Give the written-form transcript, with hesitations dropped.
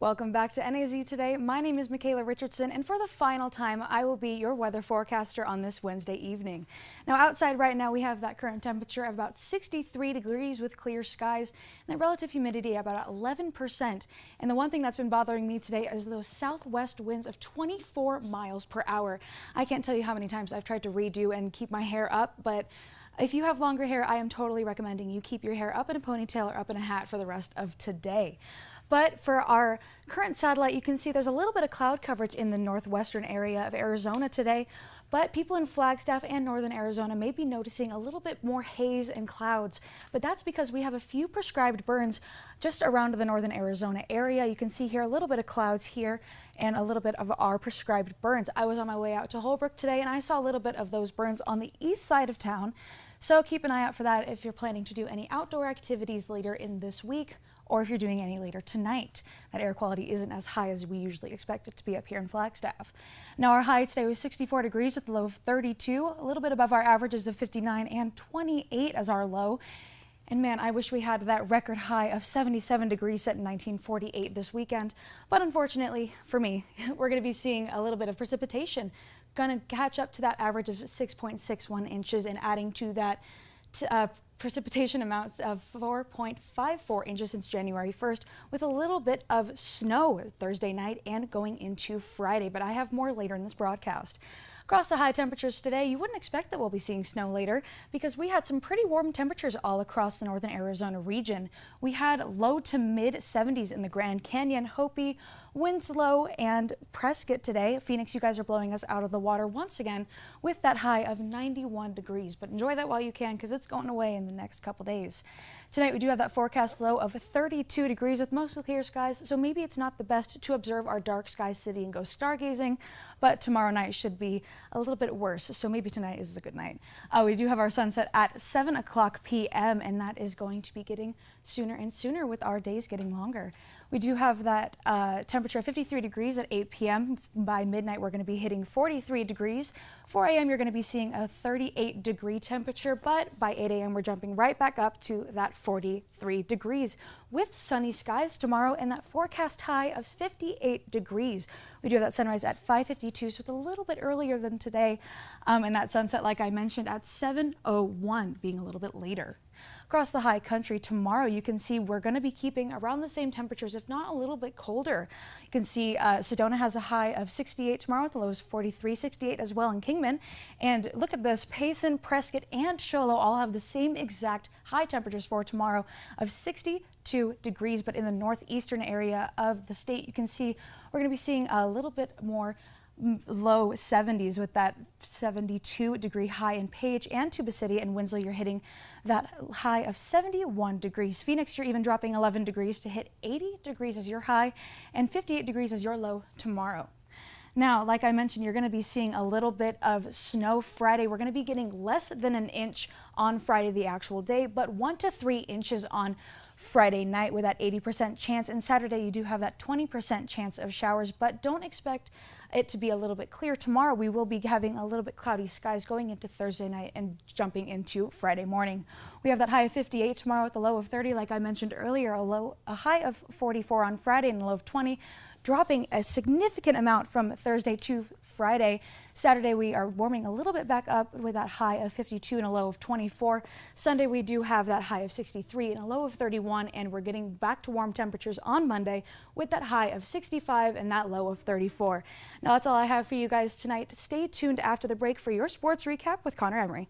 Welcome back to NAZ Today. My name is Makayla Richardson, and for the final time, I will be your weather forecaster on this Wednesday evening. Now, outside right now, we have that current temperature of about 63 degrees with clear skies and that relative humidity about 11%. And the one thing that's been bothering me today is those southwest winds of 24 miles per hour. I can't tell you how many times I've tried to redo and keep my hair up, but if you have longer hair, I am totally recommending you keep your hair up in a ponytail or up in a hat for the rest of today. But for our current satellite, you can see there's a little bit of cloud coverage in the northwestern area of Arizona today, but people in Flagstaff and northern Arizona may be noticing a little bit more haze and clouds, but that's because we have a few prescribed burns just around the northern Arizona area. You can see here a little bit of clouds here and a little bit of our prescribed burns. I was on my way out to Holbrook today and I saw a little bit of those burns on the east side of town, so keep an eye out for that if you're planning to do any outdoor activities later in this week, or if you're doing any later tonight. That air quality isn't as high as we usually expect it to be up here in Flagstaff. Now, our high today was 64 degrees with a low of 32, a little bit above our averages of 59 and 28 as our low. And man, I wish we had that record high of 77 degrees set in 1948 this weekend. But unfortunately for me, we're going to be seeing a little bit of precipitation. Going to catch up to that average of 6.61 inches and adding to that precipitation amounts of 4.54 inches since January 1st, with a little bit of snow Thursday night and going into Friday, but I have more later in this broadcast. Across the high temperatures today, you wouldn't expect that we'll be seeing snow later because we had some pretty warm temperatures all across the northern Arizona region. We had low to mid 70s in the Grand Canyon, Hopi, Winslow, and Prescott today. Phoenix, you guys are blowing us out of the water once again with that high of 91 degrees, but enjoy that while you can because it's going away in the next couple days. Tonight we do have that forecast low of 32 degrees with mostly clear skies, so maybe it's not the best to observe our dark sky city and go stargazing, but tomorrow night should be a little bit worse, so maybe tonight is a good night. We do have our sunset at 7 o'clock p.m. and that is going to be getting sooner and sooner with our days getting longer. We do have that temperature of 53 degrees at 8 p.m. By midnight, we're going to be hitting 43 degrees. 4 a.m., you're going to be seeing a 38 degree temperature, but by 8 a.m., we're jumping right back up to that 43 degrees with sunny skies tomorrow and that forecast high of 58 degrees. We do have that sunrise at 5:52, so it's a little bit earlier than today, and that sunset, like I mentioned, at 7:01, being a little bit later. Across the high country tomorrow, you can see we're going to be keeping around the same temperatures, if not a little bit colder. You can see Sedona has a high of 68 tomorrow with the lows 43, 68 as well in Kingman. And look at this, Payson, Prescott, and Show Low all have the same exact high temperatures for tomorrow of 62 degrees. But in the northeastern area of the state, you can see we're going to be seeing a little bit more low 70s with that 72 degree high in Page and Tuba City, and Winslow you're hitting that high of 71 degrees. Phoenix, you're even dropping 11 degrees to hit 80 degrees as your high and 58 degrees as your low tomorrow. Now, like I mentioned, you're going to be seeing a little bit of snow Friday. We're going to be getting less than an inch on Friday, the actual day, but 1 to 3 inches on Friday night with that 80% chance. And Saturday, you do have that 20% chance of showers, but don't expect it to be a little bit clear. Tomorrow, we will be having a little bit cloudy skies going into Thursday night and jumping into Friday morning. We have that high of 58 tomorrow with a low of 30. Like I mentioned earlier, a high of 44 on Friday and a low of 20, dropping a significant amount from Thursday to Friday. Saturday, we are warming a little bit back up with that high of 52 and a low of 24. Sunday, we do have that high of 63 and a low of 31, and we're getting back to warm temperatures on Monday with that high of 65 and that low of 34. Now, that's all I have for you guys tonight. Stay tuned after the break for your sports recap with Connor Emery.